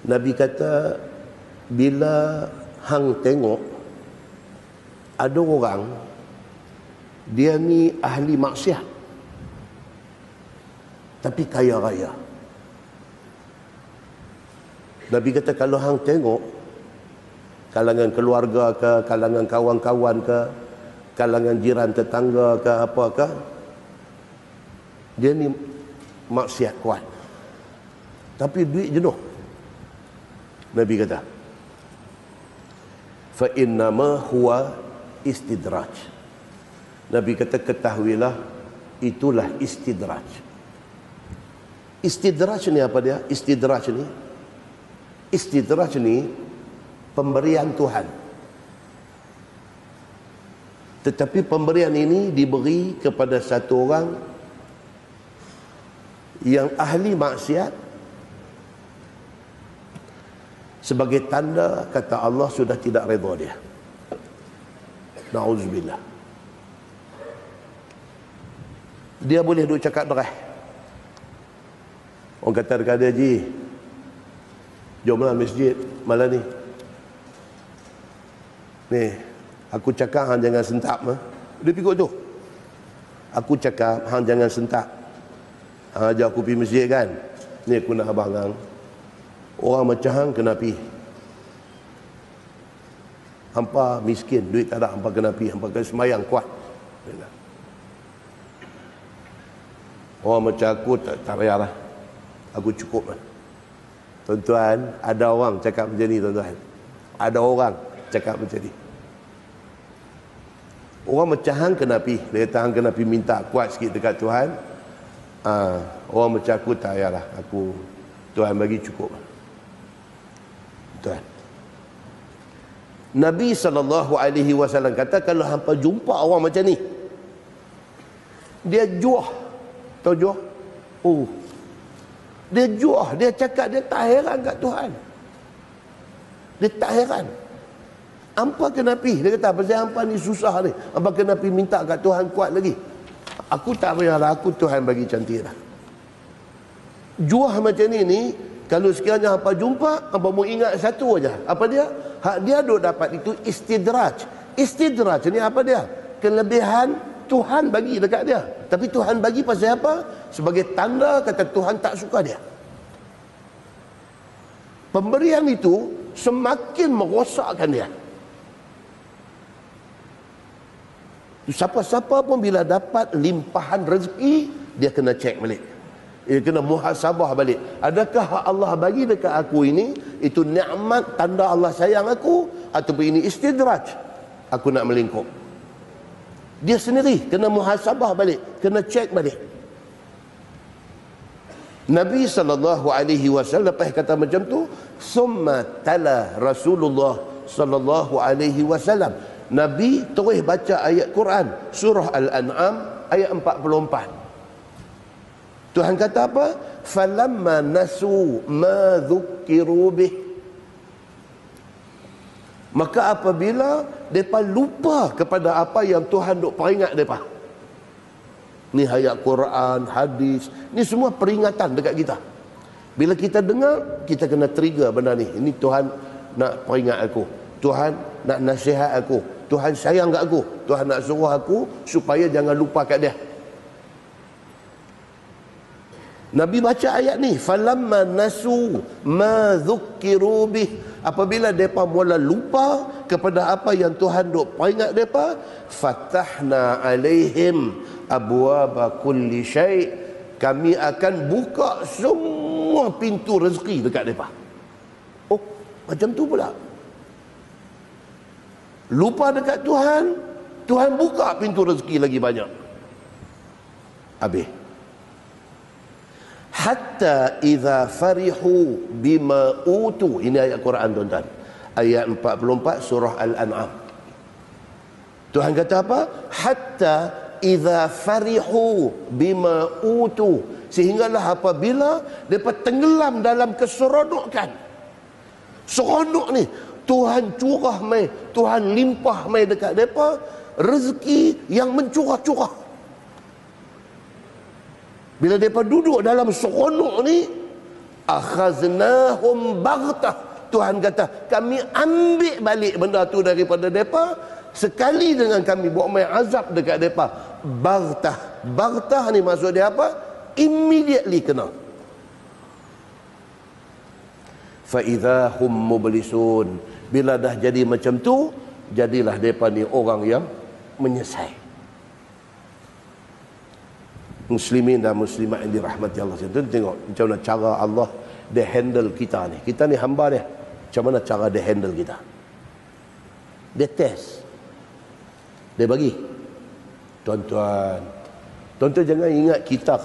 Nabi kata, bila hang tengok ada orang dia ni ahli maksiat tapi kaya raya. Nabi kata kalau hang tengok kalangan keluarga ke, kalangan kawan-kawan ke, kalangan jiran tetangga ke, apakah, dia ni maksiat kuat tapi duit jenuh. Nabi kata, fa innama huwa istidraj. Nabi kata ketahuilah itulah istidraj. Istidraj ni apa dia? Istidraj ni pemberian Tuhan. Tetapi pemberian ini diberi kepada satu orang yang ahli maksiat sebagai tanda kata Allah sudah tidak redha dia. Na'udzubillah. Dia boleh duk cakap derah. Orang kata dekat dia, Ji, jomlah masjid malam ni. Ni, aku cakap hang jangan sentap. Dia pikir tu. Aku cakap hang jangan sentap. Hang ajak aku pergi masjid kan. Ni aku nak abang hang. Orang macam hang kena pergi. Hampa miskin, duit tak ada, hampa kena pergi, hampa kena semayang kuat. Orang macam aku tak payahlah. Aku cukup lah. Tuan-tuan, ada orang cakap macam ni, tuan-tuan. Ada orang cakap macam ni. Orang macam hang kena pergi. Dia kata hang kena pergi minta kuat sikit dekat Tuhan. Orang macam aku tak payahlah. Aku, Tuhan bagi cukup. Tuhan. Nabi SAW kata kalau hampa jumpa orang macam ni, dia juah. Tahu juah? Oh. Dia juah, dia cakap dia tak heran kat Tuhan. Dia tak heran. Hampa kena pergi. Dia kata pasal hampa ni susah ni. Hampa kena pergi minta kat Tuhan kuat lagi. Aku tak payahlah, aku Tuhan bagi cantik dah. Juah macam ni, kalau sekiranya hampa jumpa, hampa mau ingat satu aja. Apa dia? Hak dia duk dapat itu istidraj. Istidraj ni apa dia? Kelebihan Tuhan bagi dekat dia. Tapi Tuhan bagi pasal apa? Sebagai tanda kata Tuhan tak suka dia. Pemberian itu semakin merosakkan dia. Siapa-siapa pun bila dapat limpahan rezeki, dia kena cek balik. Dia kena muhasabah balik. Adakah hak Allah bagi dekat aku ini, itu nikmat tanda Allah sayang aku, ataupun ini istidraj, aku nak melingkup. Dia sendiri kena muhasabah balik, kena cek balik. Nabi SAW lepas kata macam tu, summa tala Rasulullah SAW. Nabi terus baca ayat Quran, surah Al-An'am ayat 44. Tuhan kata apa? Falamma nasu ma dhukiru bih. Maka apabila mereka lupa kepada apa yang Tuhan duk peringat mereka. Ni ayat Quran, hadis, ni semua peringatan dekat kita. Bila kita dengar, kita kena trigger benda ni. Ini Tuhan nak peringat aku, Tuhan nak nasihat aku, Tuhan sayang kat aku, Tuhan nak suruh aku supaya jangan lupa kat dia. Nabi baca ayat ni, falamma nasu ma dhukiru bih. Apabila mereka mula lupa kepada apa yang Tuhan duk peringat mereka, fatahna alaihim abwaba kulli syai'. Kami akan buka semua pintu rezeki dekat mereka. Oh, macam tu pula. Lupa dekat Tuhan, Tuhan buka pintu rezeki lagi banyak. Habis. Hatta idza farihu bima utu. Ini ayat Quran, tuan-tuan. Ayat 44 surah Al-An'am. Tuhan kata apa? Hatta idza farihu bima utu. Sehinggalah apabila mereka tenggelam dalam keseronokan. Seronok ni Tuhan curah mai, Tuhan limpah mai dekat mereka rezeki yang mencurah-curah. Bila mereka duduk dalam seronok ni, akhaznahum baghtah. Tuhan kata, kami ambil balik benda tu daripada mereka sekali dengan kami buat main azab dekat mereka. Baghtah. Baghtah ni maksud dia apa? Immediately kena. Fa idza hum mublisun. Bila dah jadi macam tu, jadilah mereka ni orang yang menyesal. Muslimin dan muslimat yang dirahmati Allah. Tengok macam mana cara Allah dia handle kita ni. Kita ni hamba dia. Macam mana cara dia handle kita? Dia test. Dia bagi. Tuan-tuan jangan ingat kita